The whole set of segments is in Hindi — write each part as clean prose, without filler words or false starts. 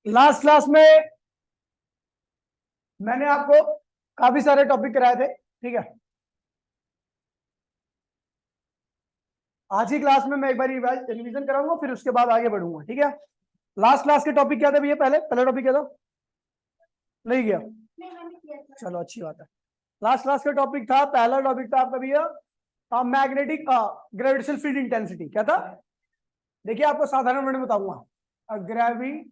लास्ट क्लास में मैंने आपको काफी सारे टॉपिक कराए थे, ठीक है। आज की क्लास में मैं एक बार रिवीजन कराऊंगा, फिर उसके बाद आगे बढ़ूंगा, ठीक है। लास्ट क्लास के टॉपिक क्या थे भैया? पहले पहला टॉपिक क्या था? नहीं गया? चलो अच्छी बात है। लास्ट क्लास का टॉपिक था, पहला टॉपिक था आपका भैया मैग्नेटिक ग्रेविटेशनल फील्ड इंटेंसिटी। क्या था? देखिए आपको साधारण वर्ड में बताऊंगा, ग्रेविटेशनल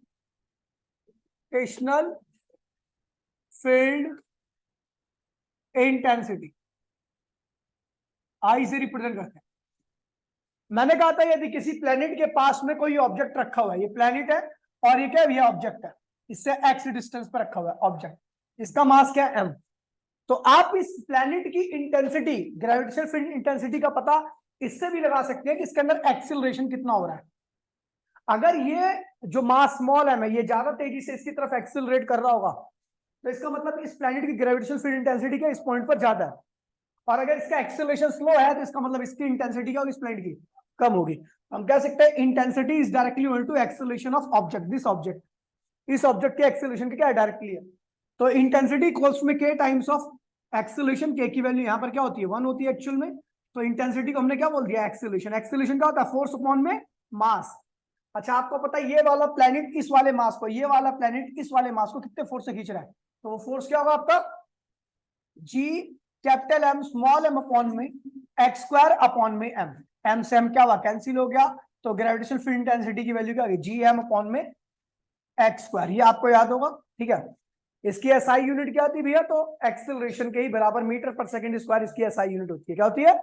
फील्ड इंटेंसिटी आई से रिप्रेजेंट करते हैं। मैंने कहा था यदि किसी प्लेनेट के पास में कोई ऑब्जेक्ट रखा हुआ है, ये प्लेनेट है और ये क्या है? ये ऑब्जेक्ट है, इससे एक्स डिस्टेंस पर रखा हुआ है ऑब्जेक्ट, इसका मास क्या है? एम। तो आप इस प्लेनेट की इंटेंसिटी, ग्रेविटेशनल फील्ड इंटेंसिटी का पता इससे भी लगा सकते हैं कि इसके अंदर एक्सिलरेशन कितना हो रहा है। अगर ये जो मास स्मॉल एम है ये ज्यादा तेजी से इसकी तरफ एक्सिलरेट कर रहा होगा, तो इसका मतलब इस प्लेनेट की ग्रेविटेशनल फील्ड इंटेंसिटी क्या इस पॉइंट पर ज्यादा है। और अगर इसका एक्सेलरेशन स्लो है तो इसका मतलब इसकी इंटेंसिटी क्या होगी? इस प्लेनेट की कम होगी। हम कह सकते हैं intensity is directly equal to acceleration of object. This object, इस ऑब्जेक्ट के एक्सेलरेशन की क्या है? डायरेक्टली है। तो इंटेंसिटी इक्वल्स में के टाइम्स ऑफ एक्सेलरेशन। के की वैल्यू यहाँ पर क्या होती है? 1 होती है एक्चुअल में। तो इंटेंसिटी को हमने क्या बोल दिया? एक्सेलरेशन। एक्सेलरेशन क्या होता है? फोर्स अपॉन में मास। अच्छा आपको पता है ये वाला प्लेनेट इस वाले मास को, ये वाला प्लेनेट इस वाले मास को कितने फोर्स से खींच रहा है? तो वो फोर्स क्या होगा आपका? G capital M small M upon में एक्स स्क्वायर अपॉन में एम। एम से एम क्या हुआ? कैंसिल हो गया। तो ग्रेविटेशनल फील्ड इंटेंसिटी की वैल्यू क्या होगी? जी एम अपॉन में एक्स स्क्वायर। ये आपको याद होगा, ठीक है। इसकी एसआई यूनिट क्या होती है भैया? तो एक्सेलरेशन के ही बराबर मीटर पर सेकंड स्क्वायर इसकी एसआई यूनिट होती है। क्या होती है?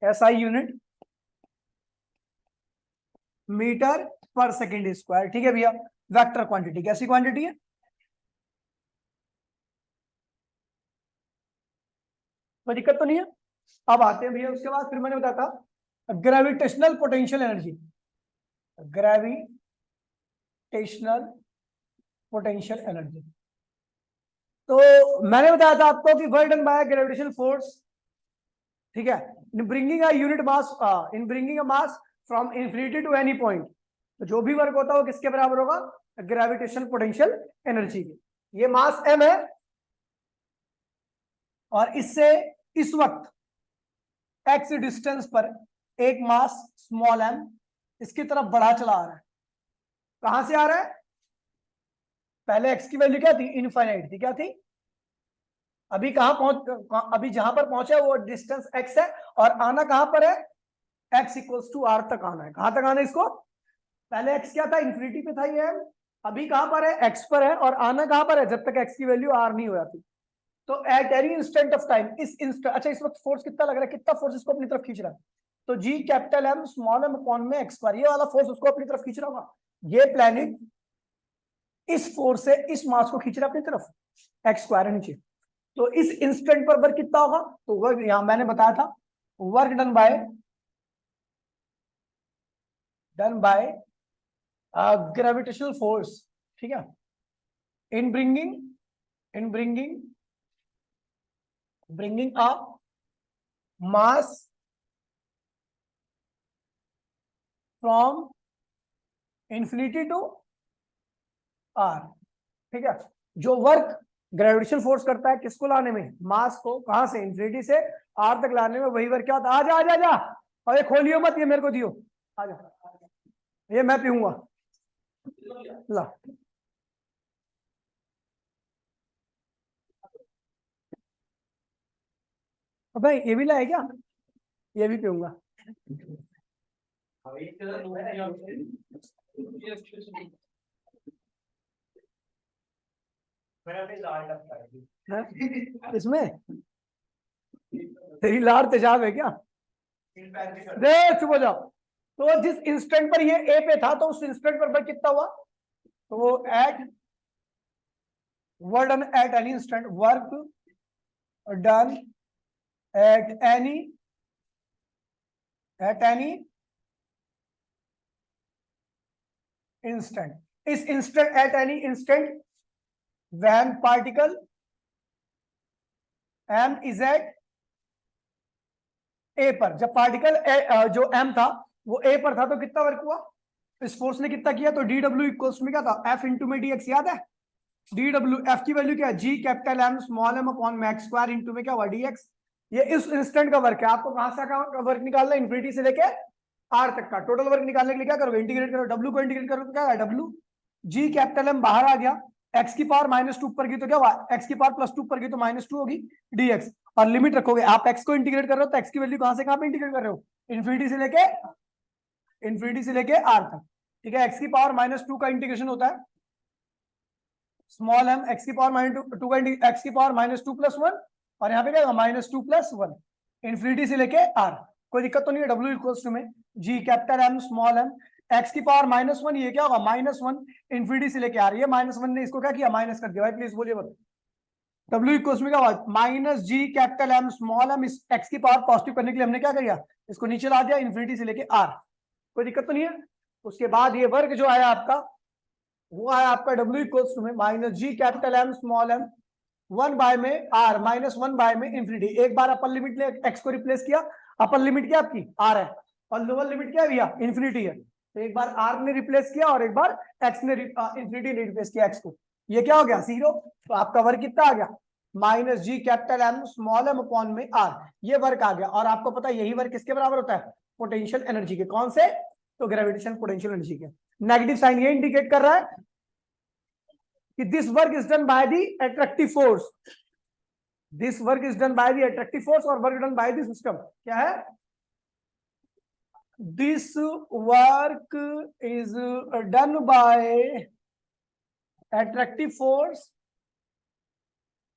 एसआई यूनिट मीटर पर सेकंड स्क्वायर, ठीक है भैया। वेक्टर क्वांटिटी कैसी क्वांटिटी है? कोई दिक्कत तो नहीं है? अब आते हैं भैया उसके बाद, फिर मैंने बताया था gravitational potential energy. Gravitational potential energy, तो मैंने बताया था आपको कि work done by gravitational force, ठीक है, in bringing a unit mass, in bringing a mass from infinity to any point. तो जो भी वर्क होता है वो किसके बराबर होगा? ग्रेविटेशनल पोटेंशियल एनर्जी की। ये मास एम है और इससे इस वक्त एक्स डिस्टेंस पर एक मास स्मॉल एम इसकी तरफ बढ़ा चला आ रहा है। कहां से आ रहा है? पहले एक्स की वैल्यू क्या थी? इनफाइनाइट थी। क्या थी? अभी अभी जहां पर पहुंचे वो डिस्टेंस एक्स है और आना कहां पर है? एक्स इक्वल्स टू आर तक आना है। कहां तक आना है इसको? पहले एक्स क्या था? इन्फिनिटी पे था ये। अभी कहां पर है? एक्स पर है। और आना कहां पर है? जब तक एक्स की वैल्यू आर नहीं हो जाती। तो eight any instant of time, इस इंस्टेंट, अच्छा इस वक्त फोर्स कितना लग रहा है? कितना फोर्स इसको अपनी तरफ खींच रहा है? तो G capital M small M upon में एक्स स्क्वायर, ये वाला फोर्स उसको अपनी तरफ खींच रहा होगा। ये प्लेनेट इस फोर्स से इस मास को खींच रहा है अपनी तरफ, एक्स स्क्वायर है नीचे। तो इस इंस्टेंट पर वर्क कितना होगा? तो वर्क यहां मैंने बताया था, work done by gravitational force, ठीक है, in bringing a mass from infinity to R, ठीक है। जो वर्क ग्रेविटेशन फोर्स करता है किसको लाने में? मास को। कहां से? इंफिनिटी से आर तक लाने में। वही वर्क क्या होता है? आजा आजा आजा, और ये खोलियो मत, ये मेरे को दियो। आजा, ये मैं पीऊंगा, ला। भाई ये भी लाए क्या? ये भी पीऊंगा। इसमें तेरी लार तेजाब है क्या? दे चुप हो जाओ। तो जिस इंस्टेंट पर ये ए पे था, तो उस इंस्टेंट पर वर्क कितना हुआ? तो वो at work done at any instant, work done at any instant. इस instant at any instant when particle M is at A पर, जब पार्टिकल जो एम था वो ए पर था, तो कितना वर्क हुआ? इस फोर्स ने कितना किया, तो डी डब्ल्यू इक्वल्स में क्या था, एफ इंटू में डी एक्स, याद है। डी डब्ल्यू एफ की वैल्यू क्या है, G capital M small M upon max square into में क्या हुआ, डी एक्स। ये इस इंस्टेंट का वर्क है, आपको कहां से वर्क निकालना है, इन्फिनिटी से लेके आर तक का टोटल वर्क निकालने के लिए क्या करोगे, इंटीग्रेट करो, डब्ल्यू को इंटीग्रेट करो तो क्या है, डब्ल्यू जी कैपिटल एम बाहर आ गया, एक्स की पावर -2 पर गई तो क्या हुआ, एक्स की पावर +2 पर गई तो -2 होगी dx, और लिमिट रखोगे आप एक्स को इंटीग्रेट कर रहे हो तो एक्स की वैल्यू कहां से कहां पे इंटीग्रेट कर रहे हो, इन्फिनिटी से लेके आर तक, ठीक है। एक्स की पावर -2 का इंटीग्रेशन होता है स्मॉल एम, एक्स की पावर -2 का एक्स की पावर -2 + 1, और यहाँ पे क्या -2 + 1 इन्फिनिटी से लेके आर। कोई दिक्कत तो नहीं है, डब्ल्यू इक्वल्स टू में G capital M small M, X की पावर -1, ये क्या होगा -1 इन्फिनिटी से लेके आर, ये -1 ने इसको क्या किया, माइनस कर दिया, भाई प्लीज बोलिए बताओ। डब्ल्यू इक्वल्स में क्या होगा, -g capital M small M, इस एक्स की पावर पॉजिटिव करने के लिए हमने क्या किया, इसको नीचे ला दिया इन्फिनिटी से लेके आर। कोई दिक्कत तो नहीं है। उसके बाद ये वर्क जो आया आपका, वो आया आपका डब्ल्यू इक्वल्स टू में -g capital M small M 1 by में आर -1 बाय में इन्फिनिटी। एक बार अपर लिमिट ने एक्स को रिप्लेस किया, अपर लिमिट क्या आपकी आर है और लोअर लिमिट क्या है भैया, इन्फिनिटी है। तो एक बार आर ने रिप्लेस किया और एक बार एक्स ने इन्फिनिटी ने रिप्लेस किया एक्स को, ये क्या हो गया 0। तो आपका वर्क कितना आ गया, -g capital M small M upon में आर, ये वर्क आ गया। और आपको पता है यही वर्क किसके बराबर होता है, पोटेंशियल एनर्जी के। कौन से, तो ग्रेविटेशन पोटेंशियल एनर्जी के। नेगेटिव साइन ये इंडिकेट कर रहा है कि this work is done by the attractive force, this work is done by the attractive force, और work done by the system क्या है, this work is done by attractive force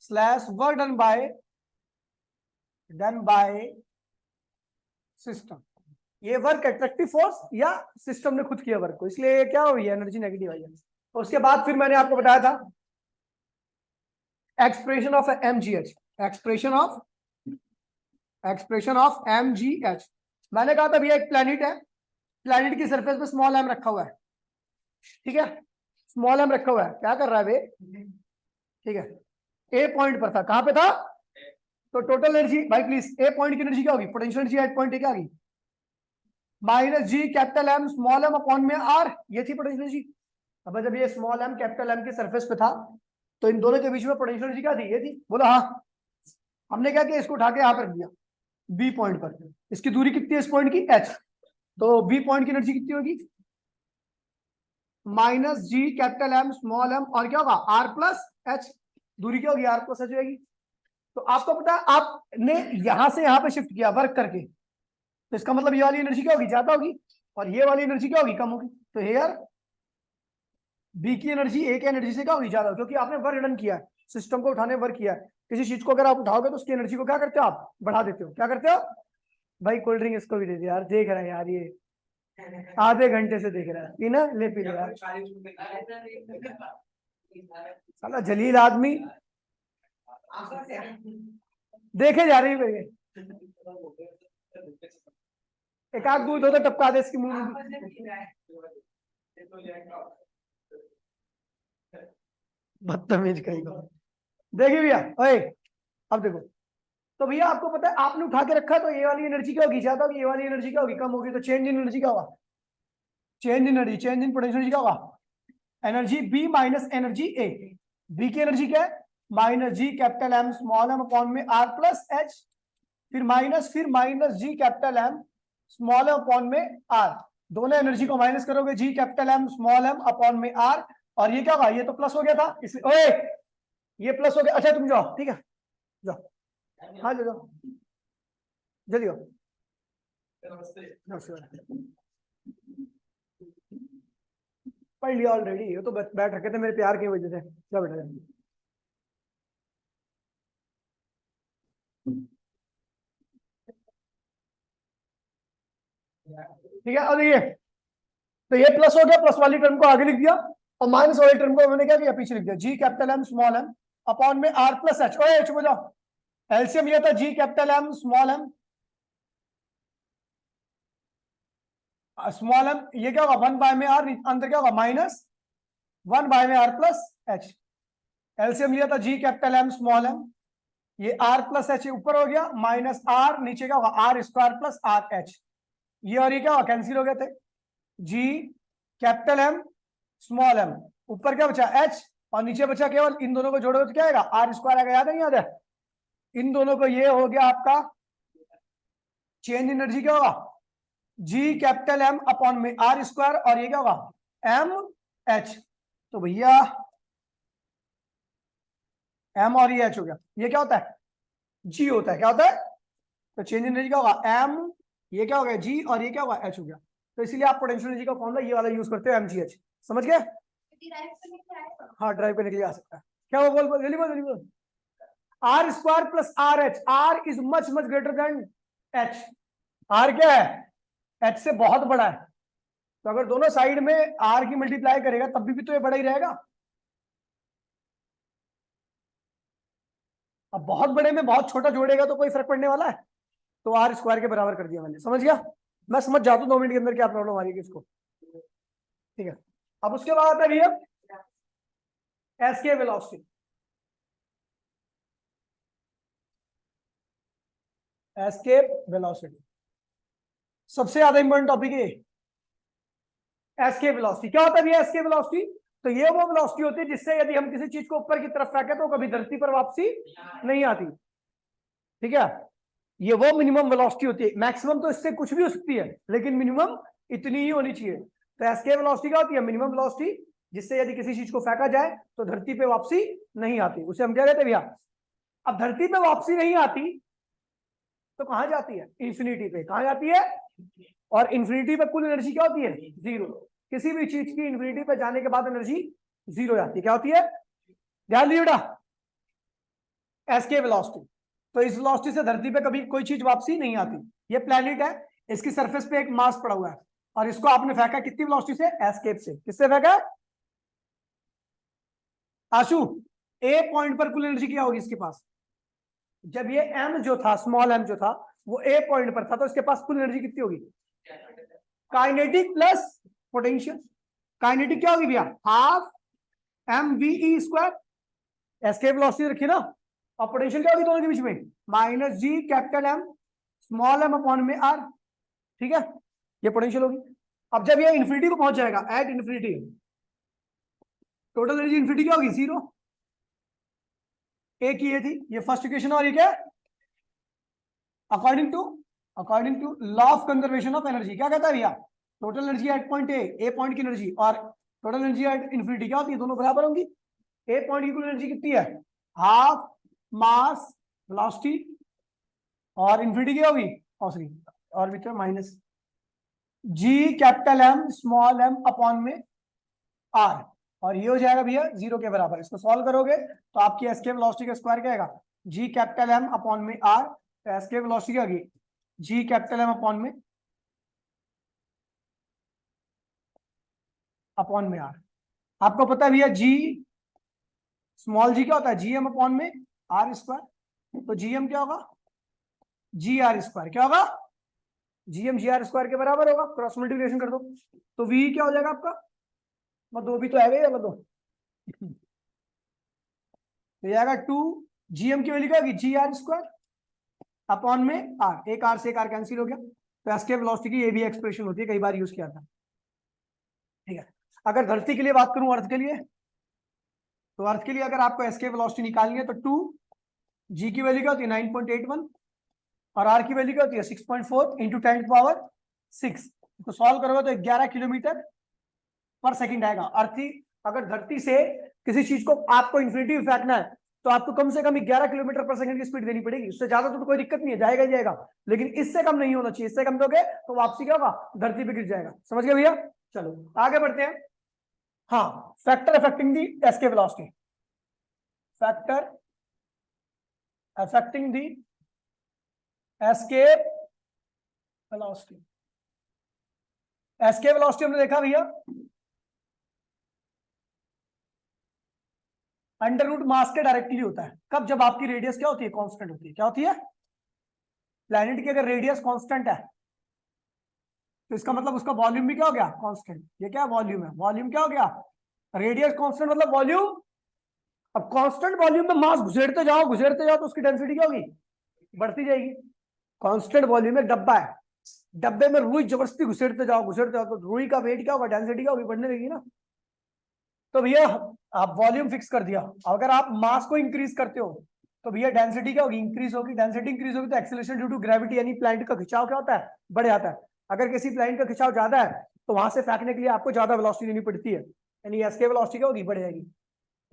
slash work done by system. ये वर्क अट्रैक्टिव फोर्स या सिस्टम ने खुद किया वर्क को, इसलिए क्या हुई है, एनर्जी नेगेटिव आई है। उसके बाद फिर मैंने आपको बताया था expression of mgh, expression of mgh। मैंने कहा था भैया एक प्लेनेट है, प्लेनेट की सरफेस पे स्मॉल एम रखा हुआ है, ठीक है, स्मॉल एम रखा हुआ है, क्या कर रहा है वे, ठीक है, ए पॉइंट पर था, कहां पे था, तो टोटल एनर्जी भाई प्लीज, ए पॉइंट की एनर्जी क्या होगी, पोटेंशियल एनर्जी एट पॉइंट क्या होगी, -g capital M small M upon में आर, ये थी पोटेंशियल एनर्जी। अब जब ये स्मॉल एम कैपिटल एम के सरफेस पे था तो इन दोनों के बीच में पोटेंशियल एनर्जी क्या थी, ये थी, बोला हाँ। हमने क्या किया, इसको उठा के यहाँ पर रख दिया बी पॉइंट पर, इसकी दूरी कितनी है इस पॉइंट की, h, तो बी पॉइंट की एनर्जी कितनी होगी, -g capital M small M, और क्या होगा r + h, दूरी क्या होगी, r + h होगी। तो आपको पता है आपने यहां से यहां पे शिफ्ट किया वर्क करके, तो इसका मतलब ये वाली एनर्जी क्या होगी, ज्यादा होगी, और ये वाली एनर्जी क्या होगी, कम होगी। तो हेयर बी की एनर्जी ए की एनर्जी से क्या होगी, ज्यादा, क्योंकि आपने वर्क डन किया है, सिस्टम को उठाने वर्क किया है। किसी चीज को अगर आप उठाओगे तो उसकी एनर्जी को क्या करते हो, आप बढ़ा देते हो, क्या करते हो भाई, कोल्ड ड्रिंक इसको भी दे दे यार, देख रहा है यार ये आधे घंटे से देख रहा है, पीना ले पी ले यार, साला जलील आदमी देखे जा रही है, एक आध दूध हो तो टपका दे इसकी मुंह में, बदतमीज कहीं को। देखिए भैया, ओए अब देखो, तो भैया आपको पता है आपने उठा के रखा, तो ये वाली एनर्जी क्या होगी, ज्यादा होगी, ये वाली एनर्जी क्या होगी, कम होगी। तो चेंज इन एनर्जी क्या होगा, change in energy, change in potential energy क्या होगा, energy B minus energy A. B की एनर्जी क्या है, -g capital M small M upon में r + h, फिर -g capital M small M upon में r, दोनों एनर्जी को माइनस करोगे, g capital M small M upon में r, और ये क्या होगा, ये तो प्लस हो गया था, इसलिए ओए ये प्लस हो गया। अच्छा तुम जाओ, ठीक है जाओ, हाँ जाओ जल्दी आओ, पढ़ लिया ऑलरेडी, ये तो बैठ रखे थे मेरे प्यार की वजह से, क्या बैठा जाए। ठीक है, और ये तो ये प्लस हो गया, प्लस वाली टर्म को आगे लिख दिया, और माइनस वाली टर्म को मैंने क्या किया, पीछे लिख दिया, G capital M small M upon में r + h। ओए चुप हो जाओ, एलसीएम लिया था जी कैपिटल एम स्मॉल एम, ये क्या होगा 1 बाय में r, अंदर क्या होगा -1 बाय में r + h। एलसीएम लिया था जी कैपिटल एम स्मॉल एम, ये r + h ऊपर हो गया, -r नीचे क्या होगा r² + r h, ये और ये क्या होगा, कैंसिल हो गए थे, जी कैपिटल एम स्मॉल एम, ऊपर क्या बचा एच और नीचे बचा केवल, इन दोनों को जोड़ोगे तो क्या आएगा आर स्क्वायर आएगा, याद है नहीं याद है? इन दोनों को ये हो गया आपका चेंज एनर्जी, क्या होगा जी कैपिटल एम अपॉन में आर स्क्वायर, और ये क्या होगा एम एच। तो भैया एम और ये एच हो गया, ये क्या होता है जी होता है, क्या होता है? तो चेंज एनर्जी क्या होगा एम, ये क्या हो गया जी, और ये क्या होगा एच हो गया। तो इसीलिए आप पोटेंशियल एनर्जी का फॉर्मूला ये वाला यूज करते हो एम जी एच, समझ गए? हाँ ड्राइव करने के लिए आ सकता है। क्या वो बोल जल्दी बोल जल्दी बोल। R square plus R H, R is much much greater than H. R क्या है एच से बहुत बड़ा है, तो अगर दोनों साइड में आर की मल्टीप्लाई करेगा तब भी तो ये बड़ा ही रहेगा। अब बहुत बड़े में बहुत छोटा जोड़ेगा तो कोई फर्क पड़ने वाला है? तो आर स्क्वायर के बराबर कर दिया मैंने, समझ गया? मैं समझ जाता हूँ 2 मिनट के अंदर क्या प्रॉब्लम आ रही है इसको, ठीक है। अब उसके बाद आता है भैया एस्केप वेलोसिटी। एस्केप वेलोसिटी सबसे ज्यादा इंपॉर्टेंट टॉपिक है। एस्केप वेलोसिटी क्या होता है भैया? एस्केप वेलोसिटी तो ये वो वेलोसिटी होती है जिससे यदि हम किसी चीज को ऊपर की तरफ फेंके तो कभी धरती पर वापसी नहीं आती, ठीक है। ये वो मिनिमम वेलोसिटी होती है, मैक्सिमम तो इससे कुछ भी हो सकती है लेकिन मिनिमम इतनी ही होनी चाहिए। तो एस्केप वेलोसिटी क्या होती है? मिनिमम वेलोसिटी जिससे यदि किसी चीज को फेंका जाए तो धरती पे वापसी नहीं आती, उसे हम क्या कहते हैं भैया? अब धरती पे वापसी नहीं आती तो कहां जाती है? इंफिनिटी पे। कहां जाती है? और इंफिनिटी पे कुल एनर्जी क्या होती है? जीरो। किसी भी चीज की इंफिनिटी पे जाने के बाद एनर्जी जीरो जाती है, क्या होती है? ध्यान दीजिए बेटा, एस्केप वेलोसिटी। तो इस वेलोसिटी से धरती पे कभी कोई चीज वापसी नहीं आती। ये प्लेनेट है, इसकी सरफेस पे एक मास पड़ा हुआ है और इसको आपने फेंका कितनी वेलोसिटी से? एस्केप से। किससे फेंका? आशु ए पॉइंट पर कुल एनर्जी क्या होगी इसके पास? जब ये एम जो था, स्मॉल एम जो था, वो ए पॉइंट पर था, तो इसके पास कुल एनर्जी कितनी होगी? Kinetic plus potential. काइनेटिक क्या होगी भैया? Half M V E square. Escape velocity रखिए ना, और पोटेंशियल क्या होगी दोनों के बीच में? Minus G capital M small M upon में आर, ठीक है। ये पोटेंशियल होगी। अब जब ये इन्फिनिटी को पहुंच जाएगा, at infinity, total energy infinity क्या होगी? जीरो। एक ही ये थी, ये फर्स्ट इक्वेशन, और ये क्या? According to law of conservation of energy क्या कहता है भैया? Total energy at point A point की एनर्जी और टोटल एनर्जी एट इन्फिनिटी क्या होती है? दोनों बराबर होंगी। ए पॉइंट की कुल एनर्जी कितनी है? हाफ मास वेलोसिटी, और इन्फिनिटी क्या होगी? और भी तो minus G capital M small M upon में आर, और ये हो जाएगा भैया जीरो के बराबर। इसको सॉल्व करोगे तो आपकी एस्केप वेलोसिटी का स्क्वायर क्या आएगा? जी कैपिटल एम अपॉन में आर। तो एस्केप वेलोसिटी क्या होगी? जी कैपिटल एम अपॉन में आर। आपको पता है भैया जी स्मॉल जी क्या होता है? जी एम अपॉन में आर स्क्वायर। तो जी एम क्या होगा? G R square. क्या होगा? G M G R square के बराबर होगा। क्रॉस मल्टीप्लिकेशन कर दो तो वी क्या हो जाएगा आपका? मतलब दो भी तो आएगा या दो, तो आएगा टू जी एम की वैल्यू क्या होगी? जी आर स्क्वायर अपॉन में आर। एक आर से एक आर कैंसिल हो गया। तो एस्केप वेलोसिटी की ये भी एक्सप्रेशन होती है, कई बार यूज किया था, ठीक है। अगर धरती के लिए बात करूं, अर्थ के लिए, तो अर्थ के लिए अगर आपको एस्केप वेलोसिटी निकालनी है तो टू जी की वैल्यू क्या होती है? 9.81, और आर की वैल्यू क्या होती है? 6.4 इंटू 10⁶। इसको सॉल्व करोगे तो 11 किलोमीटर पर सेकंड आएगा। अर्थी अगर धरती से किसी चीज को आपको इन्फिनिटी फेंकना है तो आपको कम से कम 11 किलोमीटर पर सेकंड की स्पीड देनी पड़ेगी। उससे ज्यादा तो कोई दिक्कत नहीं है, जाएगा ही जाएगा, लेकिन इससे कम नहीं होना चाहिए। इससे कम दोगे तो वापसी क्या होगा? धरती पे गिर जाएगा। समझ गए भैया? चलो आगे बढ़ते हैं। हाँ, फैक्टर अफेक्टिंग दी एस्केप वेलोसिटी। फैक्टर अफेक्टिंग दी एस्केप वेलोसिटी। एस्केप वेलोसिटी हमने देखा भैया अंडर रूट मास के डायरेक्टली होता है। कब? जब आपकी रेडियस क्या होती है? कांस्टेंट होती है। क्या होती है? प्लैनेट की अगर रेडियस कांस्टेंट है तो इसका मतलब उसका वॉल्यूम भी क्या हो गया? कांस्टेंट। ये क्या वॉल्यूम है? वॉल्यूम क्या हो गया? रेडियस कांस्टेंट मतलब वॉल्यूम। अब कांस्टेंट वॉल्यूम में मास घुसेड़ते जाओ तो उसकी डेंसिटी क्या होगी? बढ़ती जाएगी। कांस्टेंट वॉल्यूम में डब्बा है, डब्बे में रुई जबरदस्ती घुसेड़ते जाओ तो रुई का वेट क्या होगा, डेंसिटी क्या होगी, बढ़ने लगेगी ना। तो भैया आप वॉल्यूम फिक्स कर दिया, अगर आप मास को इंक्रीज करते हो तो भैया डेंसिटी क्या होगी, इंक्रीज होगी। डेंसिटी इंक्रीज होगी तो एक्सेलरेशन ड्यू टू ग्रेविटी, यानी प्लैनेट का खिंचाव क्या होता है, बढ़ जाता है। अगर किसी प्लैनेट का खिंचाव ज्यादा है तो वहां से फेंकने के लिए आपको ज्यादा वेलोसिटी देनी पड़ती है, यानी एस के वेलोसिटी क्या होगी, बढ़ जाएगी।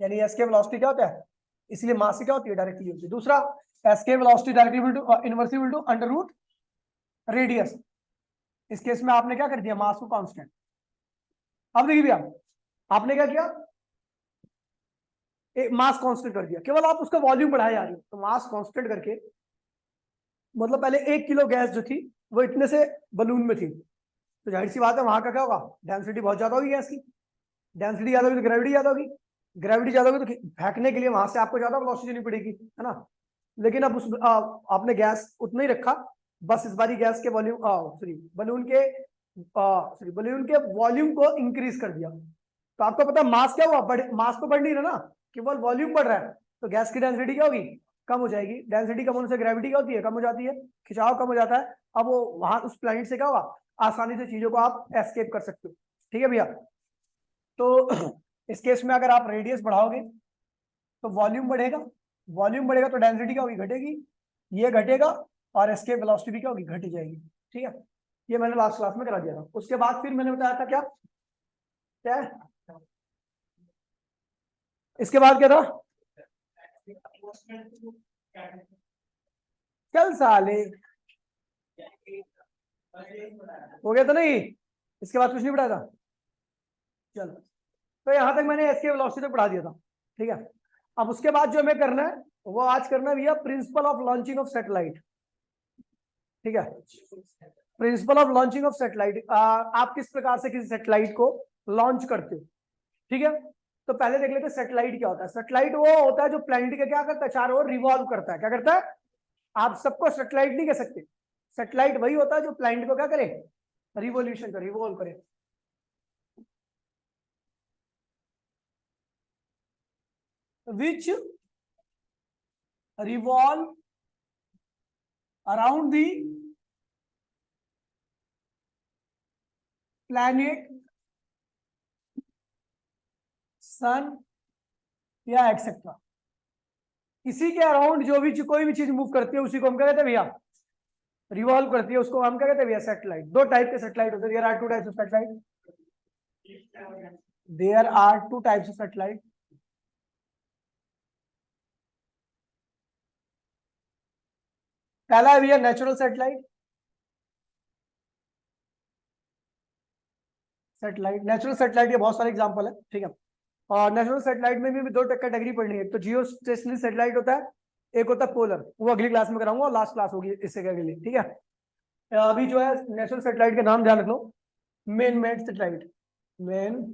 यानी एस के वेलोसिटी क्या होता है, इसलिए मास से क्या होती है, डायरेक्टली होती है। दूसरा, एस के velocity directly inversible to under root radius. इस केस में आपने क्या कर दिया, मास को कांस्टेंट। अब देखिए भैया आपने क्या किया, मास कांस्टेंट कर दिया, केवल आप उसका वॉल्यूम बढ़ाए जा रहे हो। तो मास कांस्टेंट करके मतलब पहले 1 किलो गैस जो थी वो इतने से बलून में थी, तो जाहिर सी बात है वहां का क्या होगा, डेंसिटी बहुत ज्यादा होगी गैस की। डेंसिटी ज्यादा होगी तो ग्रेविटी ज्यादा होगी, ग्रेविटी ज्यादा होगी तो फेंकने के लिए वहां से आपको ज्यादा वेलोसिटी देनी पड़ेगी, है ना। लेकिन अब उस आपने गैस उतना ही रखा, बस इस बारी गैस के वॉल्यूम सॉरी बलून के वॉल्यूम को इंक्रीज कर दिया। तो आपको पता है मास क्या हुआ, मास तो बढ़ नहीं रहा ना, केवल वॉल्यूम बढ़ रहा है। तो गैस की डेंसिटी क्या होगी, कम हो जाएगी। डेंसिटी कम होने से ग्रेविटी क्या होती है, कम हो जाती है, खिंचाव कम हो जाता है। अब वो वहां उस प्लैनेट से क्या होगा, आसानी से चीजों को आप एस्केप कर सकते हो। ठीक है भैया। तो इस केस में अगर आप रेडियस बढ़ाओगे तो वॉल्यूम बढ़ेगा, वॉल्यूम बढ़ेगा तो डेंसिटी क्या होगी, घटेगी, ये घटेगा, और एस्केप वेलोसिटी भी क्या होगी, घट जाएगी। ठीक है, ये मैंने लास्ट क्लास में करा दिया था। उसके बाद फिर मैंने बताया था क्या क्या है, इसके बाद क्या था, चल साले हो गया था नहीं, इसके बाद कुछ नहीं पढ़ा था। चलो, तो यहां तक मैंने एस्केप वेलोसिटी तक पढ़ा दिया था। ठीक है, अब उसके बाद जो हमें करना है वो आज करना है भैया, principle of launching of satellite. ठीक है, principle of launching of satellite, आप किस प्रकार से किसी सैटेलाइट को लॉन्च करते हो। ठीक है, तो पहले देख लेते हैं सैटेलाइट क्या होता है। सैटेलाइट वो होता है जो प्लैनेट के क्या करता है, चारों ओर रिवॉल्व करता है। क्या करता है, आप सबको सैटेलाइट नहीं कह सकते, सैटेलाइट वही होता है जो प्लैनेट को क्या करे, रिवोल्यूशन करे, रिवॉल्व करे। Which revolve around the planet, sun या एक्सेट्रा। इसी के अराउंड जो भी कोई भी चीज मूव करती है उसी को हम क्या कहते हैं भैया, रिवॉल्व करती है, उसको हम क्या कहते हैं भैया, सैटेलाइट। दो टाइप के सैटेलाइट होते हैं, there are two types of satellite, there are two types of satellite. पहला है भैया natural satellite, satellite natural satellite के बहुत सारे एग्जांपल है। ठीक है, और नेचुरल सैटेलाइट में भी दो कैटेगरी पढ़नी है, एक तो जियो स्टेशनरी सैटेलाइट होता है, एक होता है पोलर, वो अगली क्लास में कराऊंगा, लास्ट क्लास होगी इससे के लिए। ठीक है, अभी जो है नेचुरल सैटेलाइट के नाम ध्यान रख लो, man made satellite, man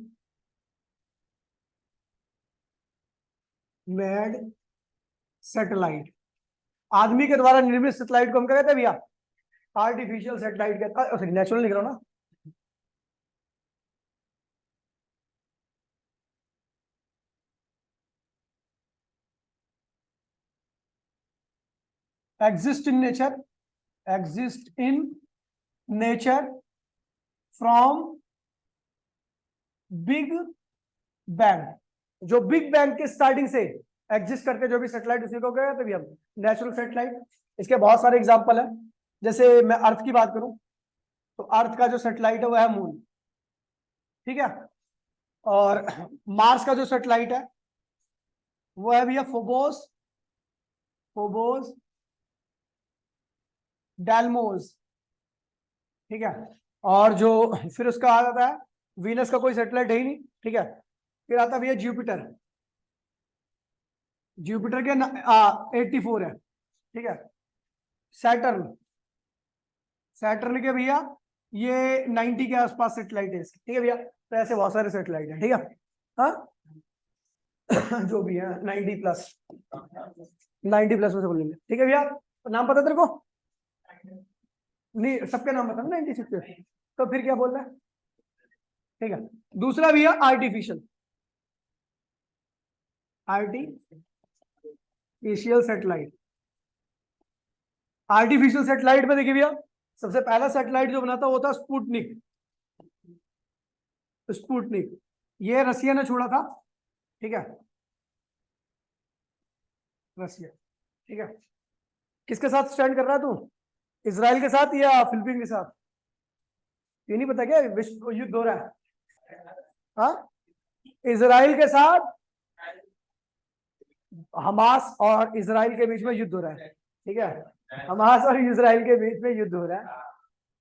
made satellite, आदमी के द्वारा निर्मित सैटेलाइट को हम क्या कहते हैं भैया, आर्टिफिशियल सैटेलाइट कहते हैं, नेचुरल लिख रहा हूं ना। Exist in nature, exist in nature from big bang, जो बिग बैंग के स्टार्टिंग से एग्जिस्ट करके जो भी सैटेलाइट उसी को क्या कहते हैं हम, नेचुरल सैटेलाइट। इसके बहुत सारे एग्जांपल है, जैसे मैं अर्थ की बात करूं तो अर्थ का जो सैटेलाइट है वो है मून। ठीक है, और मार्स का जो सैटेलाइट है वो है भैया फोबोस, फोबोस डेल्मोस। ठीक है, और जो फिर उसका आ जाता है, वीनस का कोई सैटेलाइट है ही नहीं। ठीक है, फिर आता है भैया जुपिटर, जुपिटर के 84 है। ठीक है, सैटर्न, सैटर्न के भैया ये 90 के आसपास सेटेलाइट है इसकी। ठीक है भैया, तो ऐसे बहुत सारे सेटेलाइट है। ठीक है, हाँ जो भी है 90 प्लस, 90 प्लस में से बोल लेंगे। ठीक है भैया, तो नाम पता तेरे को, नहीं सबके नाम पता ना 96 तो फिर क्या बोल रहा है। ठीक है, दूसरा भैया artificial, artificial satellite. Artificial satellite में देखिए भैया सबसे पहला सैटेलाइट जो बना था वो था स्पुतनिक। स्पुतनिक ये रसिया ने छोड़ा था, ठीक है, रसिया, ठीक है। किसके साथ स्टैंड कर रहा है तू, इजराइल के साथ या फिलीपीन के साथ? ये नहीं पता क्या विश्व युद्ध हो रहा है? हाँ, इजराइल के साथ हमास और इजराइल के बीच में युद्ध हो रहा है, ठीक है। हमास और इजराइल के बीच में युद्ध हो रहा है।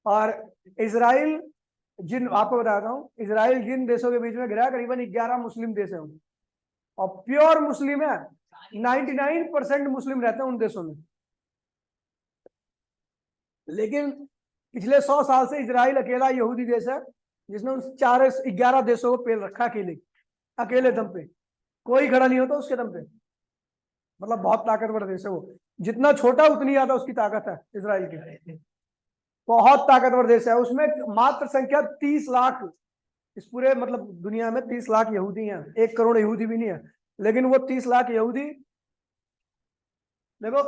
और इजराइल जिन, आपको बताता हूँ, इजराइल जिन देशों के बीच में गिरा, करीबन 11 मुस्लिम देश है और प्योर मुस्लिम है, 99% मुस्लिम रहते हैं उन देशों में। लेकिन पिछले 100 साल से इजराइल अकेला यहूदी देश है जिसने उन 11 देशों को पेल रखा अकेले, अकेले दम पे, कोई खड़ा नहीं होता उसके दम पे। मतलब बहुत ताकतवर देश है वो, जितना छोटा उतनी ज्यादा उसकी ताकत है इजराइल की। बहुत ताकतवर देश है, उसमें मात्र संख्या 30 लाख, इस पूरे मतलब दुनिया में 30 लाख यहूदी हैं, 1 करोड़ यहूदी भी नहीं है। लेकिन वो 30 लाख यहूदी, देखो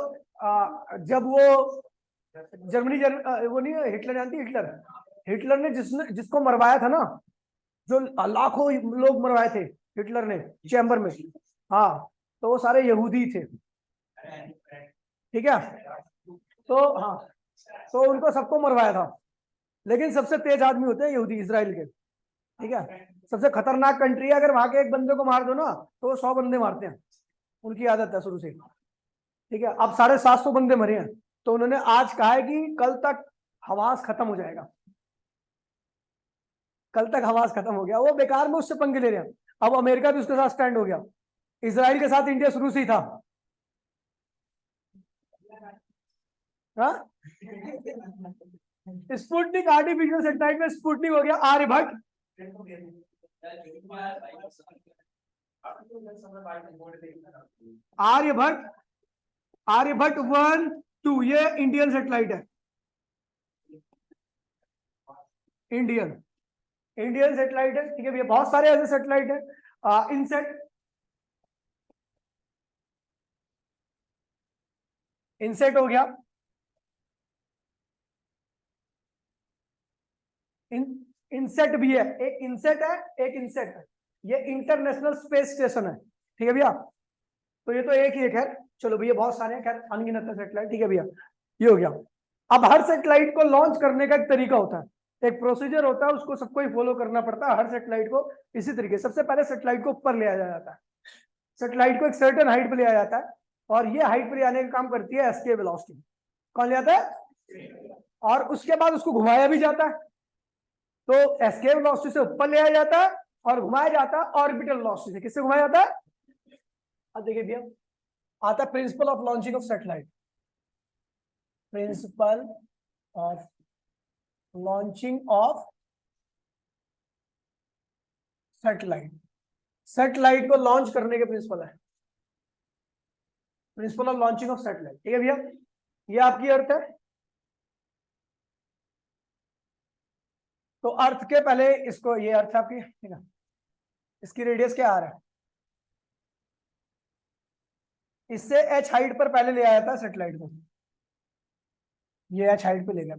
जब वो जर्मनी वो नहीं है, हिटलर जानती है, हिटलर, हिटलर ने जिसको मरवाया था ना, जो लाखों लोग मरवाए थे हिटलर ने चैम्बर में, हाँ, तो वो सारे यहूदी थे, ठीक है। तो हाँ, तो उनको सबको मरवाया था। लेकिन सबसे तेज आदमी होते हैं यहूदी इजराइल के, ठीक है। सबसे खतरनाक कंट्री है, अगर वहां के एक बंदे को मार दो ना तो वो 100 बंदे मारते हैं, उनकी आदत है शुरू से, ठीक है। अब 750 बंदे मरे हैं, तो उन्होंने आज कहा है कि कल तक हमास खत्म हो जाएगा, कल तक हमास खत्म हो गया। वो बेकार में उससे पंगे ले रहे हैं। अब अमेरिका भी उसके साथ स्टैंड हो गया, इजराइल के साथ इंडिया शुरू से ही था, हाँ। स्पुतनिक आर्टिफिशियल सैटेलाइट में स्पुतनिक हो गया, आर्यभट्ट, आर्यभट्ट, आर्यभट्ट 1 2, ये इंडियन सैटेलाइट है, इंडियन, इंडियन सैटेलाइट है, ठीक है भैया। बहुत सारे ऐसे सैटेलाइट है, इनसेट, इनसेट हो गया, इनसेट भी है, एक इनसेट है, एक इनसेट है, ये इंटरनेशनल स्पेस स्टेशन है, ठीक है भैया। तो ये तो एक ही है, खैर चलो भैया, बहुत सारे हैं, खैर अनगिनत है सैटेलाइट, ठीक है भैया, ये हो गया। अब हर सैटेलाइट को लॉन्च करने का एक तरीका होता है, एक प्रोसीजर होता है, उसको सबको ही फॉलो करना पड़ता है हर सैटेलाइट को। इसी तरीके सबसे पहले सैटेलाइट को ऊपर ले आया जाता है, सैटेलाइट को एक सर्टेन हाइट पे ले आया जाता है, और ये हाइट पे ले आने का काम करती है एस्केप वेलोसिटी। कौन ले आता है? और उसके बाद उसको घुमाया भी जाता है, तो एस्केप वेलोसिटी से ऊपर ले आया जाता है और घुमाया जाता है ऑर्बिटल वेलोसिटी से। किससे घुमाया जाता है? अब देखिए भैया, आता है principle of launching of satellite, principle of launching of satellite, satellite को लॉन्च करने के प्रिंसिपल है, principle of launching of satellite, ठीक है भैया। ये आपकी अर्थ है, तो अर्थ के पहले इसको, ये अर्थ है आपकी, ठीक है, इसकी रेडियस क्या आ रहा है, इससे एच हाइट पर पहले ले आया था सैटेलाइट को, ये एच हाइट पे ले गया।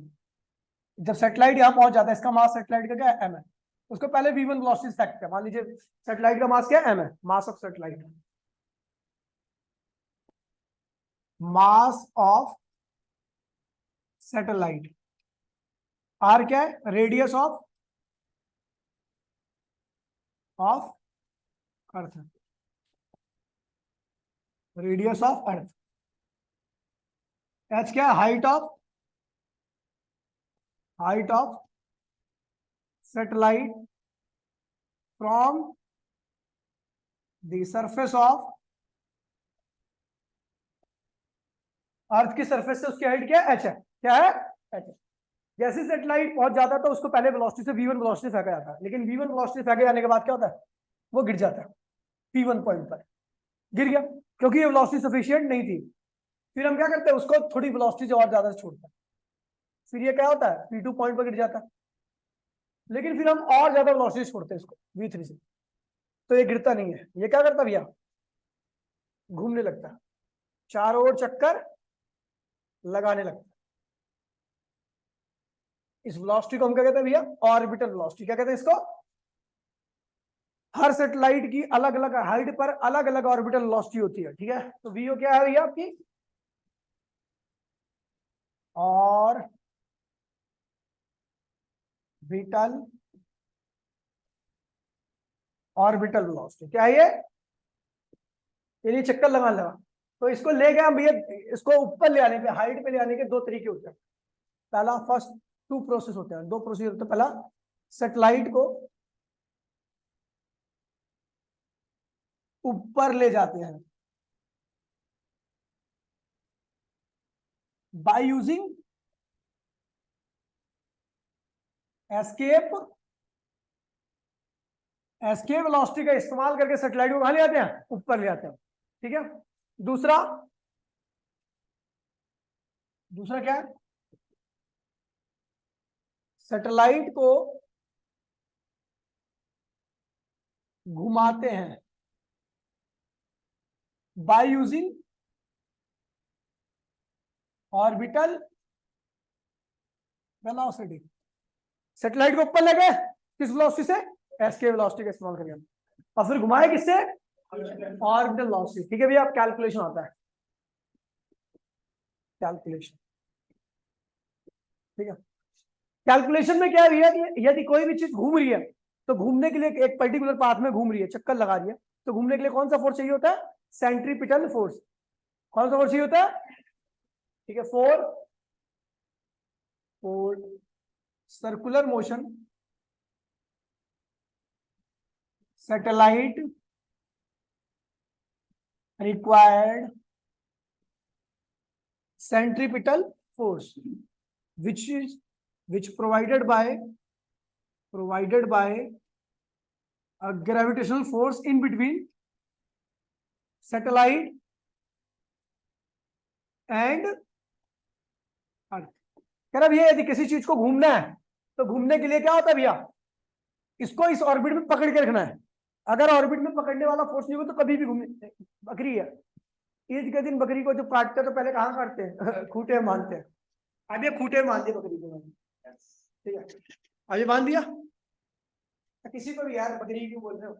जब सैटेलाइट यहां पहुंच जाता है, इसका मास सैटेलाइट का क्या है, एम है, उसको पहले v1 वेलोसिटी फैक्ट है, मान लीजिए सैटेलाइट का मास क्या है, एम है, mass of satellite, mass of satellite, R क्या है, radius of earth, radius of earth, H क्या है, height of satellite from the surface of earth की सरफेस से उसकी हाइट क्या है, एच है, क्या है, एच है। जैसे सैटेलाइट पहुंच जाता है तो उसको पहले वेलोसिटी से v1 वेलोसिटी फेंका जाता है, लेकिन v1 वेलोसिटी फेंके जाने के बाद क्या होता है, वो गिर जाता है p1 पॉइंट पर, गिर गया, क्योंकि ये वेलोसिटी सफिशिएंट नहीं थी। फिर हम क्या करते हैं, उसको थोड़ी वेलोसिटी से और ज्यादा से छोड़ते हैं, फिर ये क्या होता है, p2 पॉइंट पर गिर जाता है, लेकिन फिर हम और ज्यादा वेलोसिटी छोड़ते हैं इसको v3 से, तो ये गिरता नहीं है, ये क्या करता भैया, घूमने लगता है, चारों ओर चक्कर लगाने लगता है, इस वेलोसिटी को हम क्या कहते हैं भैया, ऑर्बिटल वेलोसिटी। क्या कहते हैं इसको? हर सैटेलाइट की अलग अलग हाइट पर अलग अलग ऑर्बिटल वेलोसिटी होती है, ठीक है। तो वीओ क्या है भैया आपकी, ऑर्बिटल ऑर्बिटल वेलोसिटी क्या है ये नहीं चक्कर लगा। तो इसको ले गए हम भैया, इसको ऊपर ले आने पे, हाइट पे ले आने के दो तरीके होते हैं। पहला, फर्स्ट टू प्रोसेस होते हैं, दो प्रोसेस होते हैं। पहला, सैटेलाइट को ऊपर ले जाते हैं बाय यूजिंग एस्केप वेलोसिटी का इस्तेमाल करके सैटेलाइट को कहां ले आते हैं, ऊपर ले आते हैं, ठीक है। दूसरा क्या है, सैटेलाइट को घुमाते हैं by using orbital velocity. Satellite को ऊपर ले गए किस वेलोसिटी से, एस्केप वेलोसिटी का इस्तेमाल करके, और फिर घुमाए किससे, ऑर्बिटल वेलोसिटी, ठीक है भैया। अब कैलकुलेशन आता है, कैलकुलेशन, ठीक है। कैलकुलेशन में क्या है भैया कि यदि कोई भी चीज घूम रही है तो घूमने के लिए एक पर्टिकुलर पाथ में घूम रही है, चक्कर लगा रही है, तो घूमने के लिए कौन सा फोर्स चाहिए होता है, सेंट्रीपिटल फोर्स। कौन सा फोर्स चाहिए होता है, ठीक है। Four circular motion satellite required centripetal force which provided by a gravitational force in between satellite and earth। कह रहा भैया यदि किसी चीज को घूमना है तो घूमने के लिए क्या होता है भैया, इसको इस ऑर्बिट में पकड़ के रखना है। अगर ऑर्बिट में पकड़ने वाला फोर्स नहीं हो तो कभी भी घूमने, बकरी है, ईद के दिन बकरी को जब काटते हैं तो पहले कहाँ काटते हैं खूटे में बांधते हैं। अब ये खूटे में बांध दिया बकरी को, ठीक है। अब ये बांध दिया, किसी को भी यार बकरी क्यों बोल रहे हो,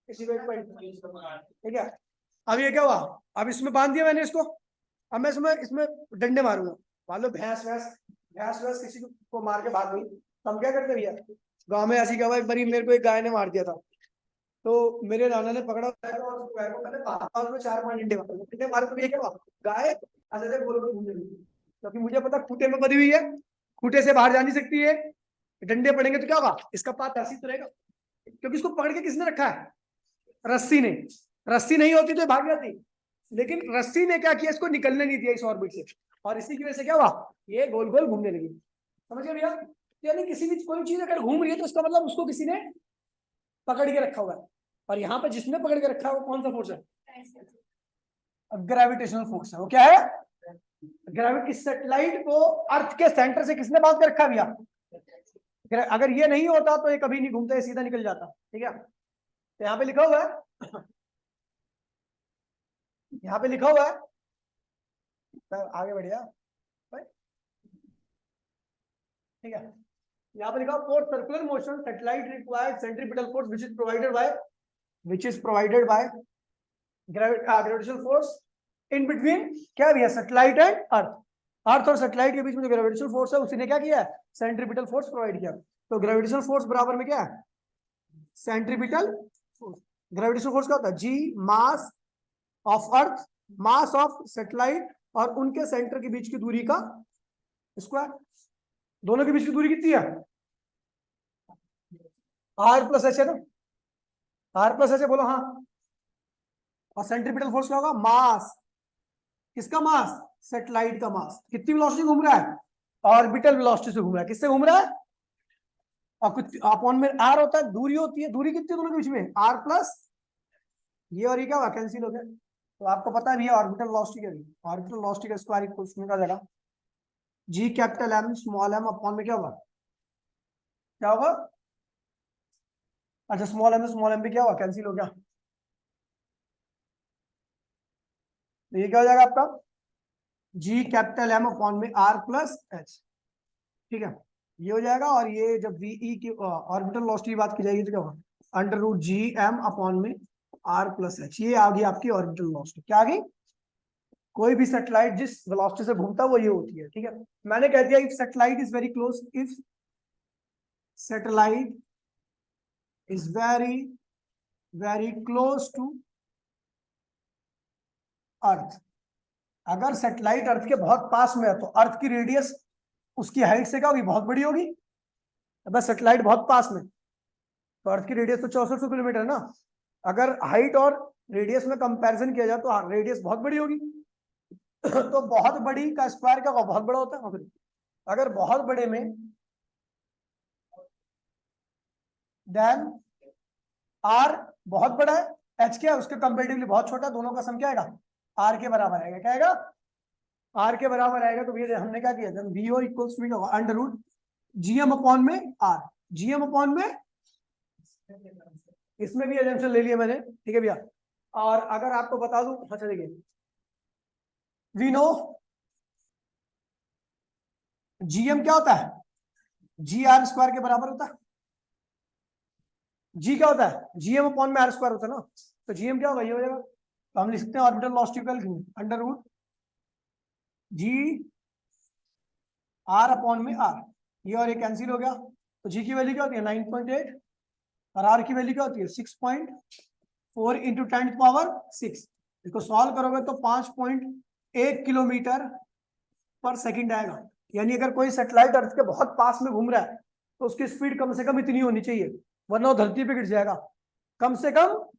किसी को ठीक है। अब ये क्या हुआ, अब इसमें बांध दिया मैंने इसको, अब मैं इसमें डंडे मारूंगा। मान लो भैंस वैस किसी को मार के भाग गई, तो हम क्या करते भैया, गांव में ऐसी क्या हुआ, एक बारी मेरे को एक गाय ने मार दिया था, तो मेरे नाना ने पकड़ा और गाय को मैंने बांधा, उसमें 4-5 डंडे मारे। तो ये क्या हुआ, गाय ऐसे बोल घूमने लगी, क्योंकि मुझे पता खूटे में बंधी हुई है, खूटे से बाहर जा नहीं सकती है, डंडे पड़ेंगे तो क्या होगा, इसका पात ऐसी तो रहेगा, क्योंकि इसको पकड़ के किसने रखा है, रस्सी ने। रस्सी नहीं होती तो भाग जाती, लेकिन रस्सी ने क्या किया, इसको निकलने नहीं दिया इस ऑर्बिट से, और इसी की वजह से क्या हुआ, ये गोल गोल घूमने लगी। समझ गए भैया, यानी किसी भी कोई चीज अगर घूम रही है तो इसका मतलब उसको किसी ने पकड़ के रखा हुआ है, और यहाँ पर जिसने पकड़ के रखा है वो कौन सा फोर्स है, ग्रेविटेशनल फोर्स है। वो क्या है, ग्रेविटी। सैटेलाइट को अर्थ के सेंटर से किसने बांध के रखा है भैया, अगर ये नहीं होता तो ये कभी नहीं घूमता, ये सीधा निकल जाता, ठीक है। तो यहाँ पे लिखा हुआ है, यहाँ पे लिखा हुआ है, आगे बढ़िया ठीक है। यहाँ पे लिखा for circular motion satellite required centripetal force which is provided by gravitational force in between, क्या भैया, सैटेलाइट एंड अर्थ। अर्थ और सैटेलाइट के बीच में जो ग्रेविटेशनल फोर्स है उसने क्या किया है, सेंट्रीपिटल फोर्स प्रोवाइड किया। तो ग्रेविटेशनल फोर्स बराबर में क्या है, सेंट्रीपिटल फोर्स। ग्रेविटेशनल फोर्स क्या होता है, G mass of earth mass of satellite और उनके सेंटर के बीच की दूरी का स्क्वायर। दोनों के बीच की दूरी कितनी है, आर प्लस एच है ना, आर प्लस एच है, बोलो हाँ। और सेंट्रीपिटल फोर्स क्या होगा, मास, किसका मास, सैटेलाइट का मास। कितनी वेलोसिटी घूम रहा है, ऑर्बिटल वेलोसिटी से घूम रहा है। किससे घूम रहा है, और कुछ अपॉन में आर होता है, दूरी होती है। दूरी कितनी है दोनों के बीच में, आर प्लस, ये और ये क्या हुआ, कैंसिल हो गया। तो आपको पता है भैया ऑर्बिटल वेलोसिटी क्या है, ऑर्बिटल वेलोसिटी का स्क्वायर उसमें का जगह G capital M small M upon में क्या होगा, क्या होगा, अच्छा स्मॉल एम भी क्या हुआ, कैंसिल हो गया। तो ये क्या हो जाएगा आपका, जी कैपिटल एम अपॉन में आर प्लस एच, ठीक है। ये हो जाएगा, और ये जब वीई की ऑर्बिटल वेलोसिटी की बात की जाएगी तो क्या होगा, under root G M upon में आर प्लस एच। ये आ गई आपकी ऑर्बिटल वेलोसिटी। क्या आ गई, कोई भी सैटेलाइट जिस वेलोसिटी से घूमता है वो ये होती है, ठीक है। मैंने कह दिया if satellite is very close, if satellite is very very close to earth, अगर सैटेलाइट अर्थ के बहुत पास में है तो अर्थ की रेडियस उसकी हाइट से क्या होगी, बहुत बड़ी होगी। बस सैटेलाइट बहुत पास में, तो अर्थ की रेडियस तो 6400 किलोमीटर है ना। अगर हाइट और रेडियस में कंपैरिजन किया जाए तो रेडियस बहुत बड़ी होगी। तो बहुत बड़ी का स्क्वायर क्या होगा, बहुत बड़ा होता है। अगर बहुत बड़े में देन आर बहुत बड़ा है, एच क्या है उसके कंपेरेटिवली बहुत छोटा, दोनों का सम क्या आएगा, आर के बराबर आएगा। क्या आएगा, आर के बराबर आएगा। तो भैया हमने क्या किया, V O equals to under root GM upon में आर, जीएम अपॉन में, इसमें भी एजम्पशन ले लिया मैंने, ठीक है भैया। और अगर आपको बता दूं, अच्छा देखिए, वी नो जीएम क्या होता है, जी आर स्क्वायर के बराबर होता है। जी क्या होता है, जीएम अपॉन में आर स्क्वायर होता है ना, तो जीएम क्या होगा, ये हो जाएगा। तो हम लिख सकते हैं orbital velocity under root G R upon में आर, ये और ये कैंसिल हो गया। तो जी की वैल्यू क्या होती है 9.8 और आर की वैल्यू क्या होती है 6.4 इंटू 10⁻⁶। इसको सॉल्व करोगे तो 5.1 किलोमीटर पर सेकंड आएगा। यानी अगर कोई सैटेलाइट अर्थ के बहुत पास में घूम रहा है तो उसकी स्पीड कम से कम इतनी होनी चाहिए, वरना वो धरती पे गिर जाएगा। कम से कम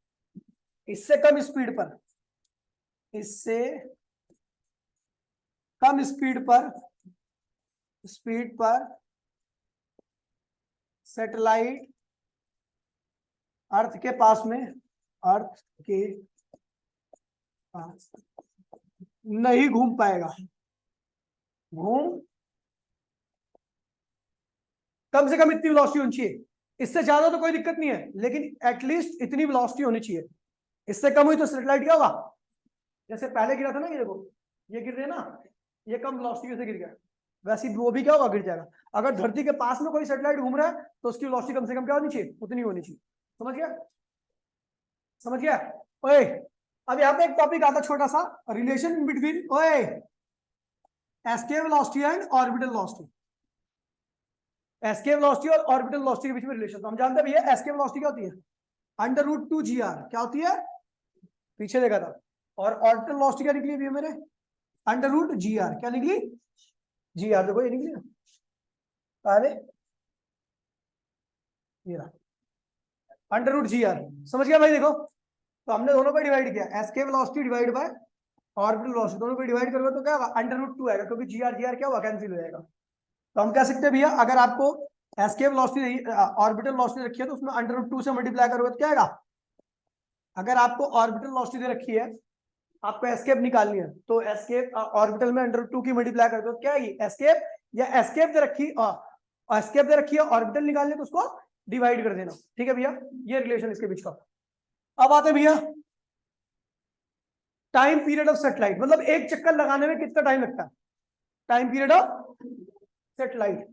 इससे कम स्पीड पर, इससे कम स्पीड पर सैटेलाइट अर्थ के पास में, अर्थ के पास नहीं घूम पाएगा। घूम कम से कम इतनी वेलोसिटी होनी चाहिए, इससे ज्यादा तो कोई दिक्कत नहीं है, लेकिन एटलीस्ट इतनी वेलोसिटी होनी चाहिए। इससे कम हुई तो सैटेलाइट क्या होगा, जैसे पहले गिरा था ना, ये देखो ये गिर रहे ना, ये कम वेलोसिटी से गिर गया, वैसे ही वो भी क्या होगा, गिर जाएगा। अगर धरती के पास में कोई सैटेलाइट घूम रहा है तो उसकी वेलोसिटी कम से कम क्या होनी चाहिए, उतनी होनी चाहिए। समझ गया, समझ गया। ओए, अब यहाँ पे एक टॉपिक आता छोटा सा, रिलेशन बिटवीन ओए escape velocity and orbital velocity. Escape velocity और ऑर्बिटल वेलोसिटी के बीच में रिलेशन, तो हम जानते हैं भैया एस्केप वेलोसिटी क्या होती है, अंडर रूट 2 जी आर, क्या होती है, पीछे देखा था। और ऑर्बिटल वेलोसिटी क्या निकली भैया मेरे, अंडर रूट जी आर, क्या निकली, जी आर, देखो ये निकली ना, अरे ये रहा अंडर रूट जी आर। समझ गया भाई, देखो तो हमने दोनों को डिवाइड किया, escape velocity divide by orbital velocity, दोनों को डिवाइड करोगे तो क्या होगा, अंडर रूट 2 आएगा, क्योंकि जी आर क्या होगा, कैंसिल हो जाएगा। तो हम कह सकते हैं भैया अगर आपको एस्केप वेलोसिटी ऑर्बिटल वेलोसिटी रखी है तो उसमें अंडर रूट 2 से मल्टीप्लाई करोगे तो क्या आएगा। अगर आपको ऑर्बिटल वेलोसिटी दे रखी है, आपको एस्केप निकालनी है, तो एस्केप ऑर्बिटल में अंडर रूट 2 की मल्टीप्लाई करते हो तो क्या आएगी एस्केप, या एस्केप दे रखी एस्केप दे रखी है ऑर्बिटल निकालनी है तो उसको डिवाइड कर देना। ठीक है भैया, ये रिलेशन इसके बीच का। अब आते हैं भैया टाइम पीरियड ऑफ सेटेलाइट, मतलब एक चक्कर लगाने में कितना टाइम लगता है, time period of satellite.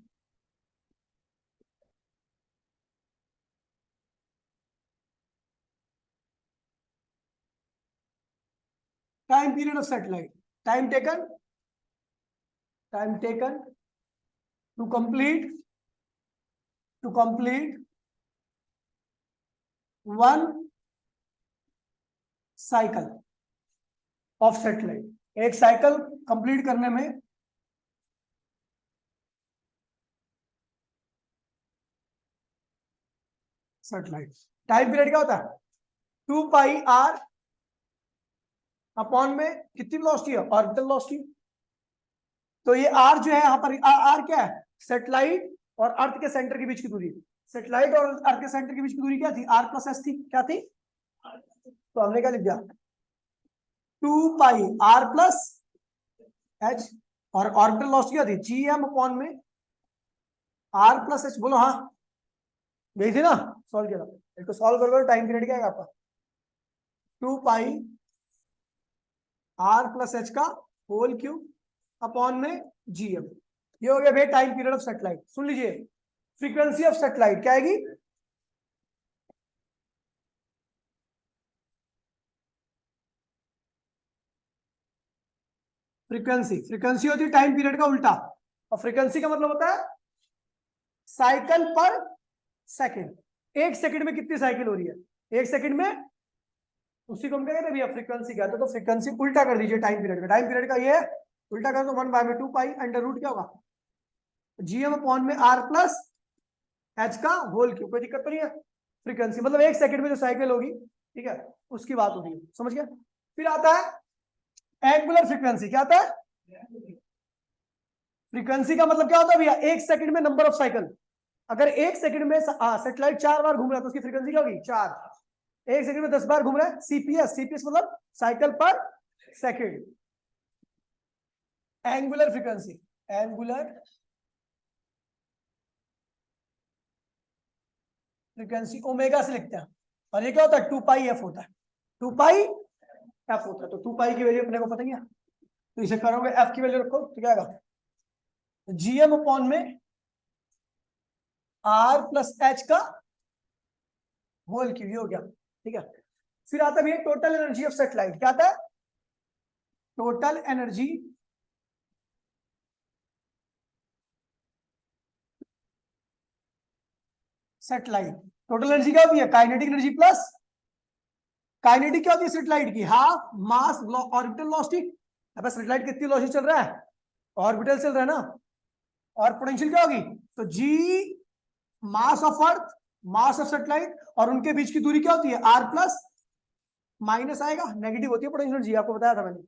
Time period of satellite, time taken, time taken to complete one cycle of satellite, एक साइकिल कंप्लीट करने में सेटेलाइट, टाइम पीरियड क्या होता है 2πr अपॉन में कितनी वेलोसिटी है, ऑर्बिटल वेलोसिटी। तो ये आर जो है यहाँ पर आर क्या है, सेटेलाइट और अर्थ के सेंटर के बीच की दूरी। सेटेलाइट और अर्थ के सेंटर के बीच की दूरी क्या थी, आर प्लस एस थी, क्या थी, तो हमने क्या लिख दिया 2πr+h, और ऑर्बिटल वेलोसिटी क्या थी जी एम अपॉन में r+h। बोलो हाँ, यही थी ना, सॉल्व किया था। इसको सॉल्व करोगे टाइम पीरियड क्या है आपका 2πr+h का होल क्यूब अपॉन में जीएम। ये हो गया भाई टाइम पीरियड ऑफ सेटेलाइट। सुन लीजिए, फ्रीक्वेंसी ऑफ सेटेलाइट क्या आएगी? फ्रीक्वेंसी होती है टाइम पीरियड का उल्टा, और फ्रीक्वेंसी का मतलब होता है साइकिल पर सेकंड। एक सेकंड में कितनी साइकिल हो रही है? एक सेकंड में, उसी को हम क्या कहते हैं भैया? फ्रीक्वेंसी कहते हैं। तो फ्रीक्वेंसी उल्टा कर दीजिए टाइम पीरियड का। टाइम पीरियड का ये है, उल्टा कर दो 1/2 पाई अंडर रूट क्या होगा? जीएम अपॉन में आर प्लस एच का होल क्यूब। कोई दिक्कत तो नहीं है? फ्रीक्वेंसी मतलब एक सेकंड में जो साइकिल होगी, ठीक है, उसकी बात हो रही है, समझ गया? फिर आता है एंगुलर फ्रीक्वेंसी। क्या आता है? फ्रीक्वेंसी का मतलब क्या होता है भैया? एक सेकंड में नंबर ऑफ साइकिल। अगर एक सेकंड में सेटेलाइट 4 बार घूम रहा है तो उसकी फ्रीक्वेंसी क्या होगी? 4। एक सेकंड में 10 बार घूम रहा है, सीपीएस। सीपीएस मतलब साइकिल पर second. Angular frequency, angular frequency omega से लिखते हैं। और ये क्या होता है? 2 पाई एफ होता है। 2 पाई एफ होता है। तो 2 पाई की वैल्यू अपने को पता ही है, तो इसे करोगे एफ की वैल्यू रखो तो क्या आएगा? जीएम अपॉन में आर प्लस एच का होल क्यूब। ये हो गया, ठीक है। फिर आता है टोटल एनर्जी ऑफ सेटेलाइट। क्या आता है? Total energy satellite. Total energy क्या होती है? काइनेटिक एनर्जी प्लस, काइनेटिक क्या होती है सेटेलाइट की? Half mass orbital velocity. अब सेटेलाइट कितनी वेलोसिटी चल रहा है? ऑर्बिटल चल रहा है ना। और पोटेंशियल क्या होगी? तो G mass of earth, mass of satellite, और उनके बीच की दूरी क्या होती है? आर प्लस माइनस आएगा, नेगेटिव होती है पोटेंशियल एनर्जी, आपको बताया था मैंने।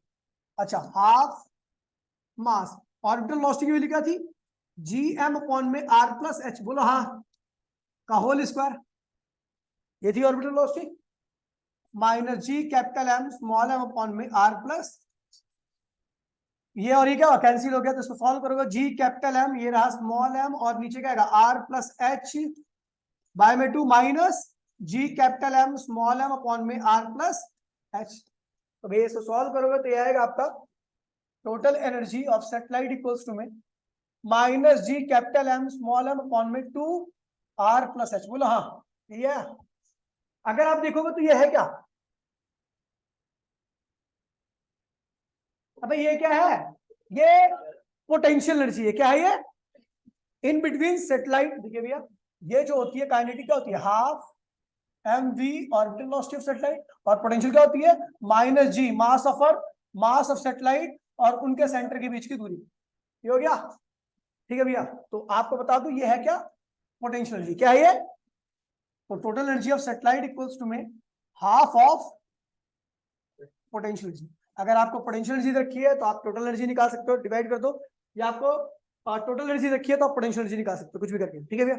अच्छा, हाफ मास ऑर्बिटल वेलोसिटी की वैल्यू क्या थी? जी एम अपॉन में आर प्लस एच, बोलो हाँ, का होल स्क्वायर। ये थी orbital velocity, minus G capital M small M upon में आर प्लस, ये और ये क्या हुआ? कैंसिल हो गया। तो इसको सॉल्व करोगे, जी कैपिटल एम, ये रहा स्मॉल एम, और नीचे क्या आएगा? आर प्लस एच बाय में 2 minus G capital M small M upon में आर प्लस एच। तो भैया इसको सॉल्व करोगे तो ये आएगा आपका total energy of satellite equals to में minus G capital M small M upon में 2 आर प्लस एच। बोलो हाँ, ये है। अगर आप देखोगे तो ये है क्या? अबे ये क्या है? ये पोटेंशियल एनर्जी है। क्या है ये? In between satellite. देखिए भैया, ये जो होती है काइनेटिक क्या होती है? Half M V orbital velocity of satellite, और पोटेंशियल क्या होती है? Minus G mass of earth, mass of satellite, और उनके सेंटर के बीच की दूरी। ये हो गया, ठीक है भैया। तो आपको बता दूं ये है क्या? Potential energy. क्या है ये? तो total energy of satellite equals to में हाफ ऑफ पोटेंशियल एनर्जी। अगर आपको पोटेंशियल एनर्जी रखी है तो आप टोटल एनर्जी निकाल सकते हो, डिवाइड कर दो, या आपको टोटल एनर्जी रखी है तो आप पोटेंशियल एनर्जी निकाल सकते हो, कुछ भी करके, ठीक है भैया।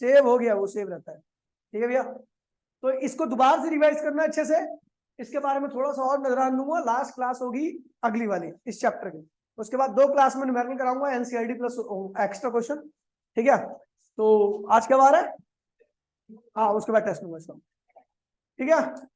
सेव हो गया, वो सेव रहता है, ठीक है भैया। तो इसको दोबारा से रिवाइज करना अच्छे से, इसके बारे में थोड़ा सा और नजरान दूंगा। लास्ट क्लास होगी अगली वाली इस चैप्टर की, उसके बाद 2 क्लास में न्यूमेरिकल कराऊंगा, एनसीईआरटी प्लस एक्स्ट्रा क्वेश्चन, ठीक है। तो आज क्या बार है? हाँ, उसके बाद टेस्ट लूंगा इसका, ठीक है।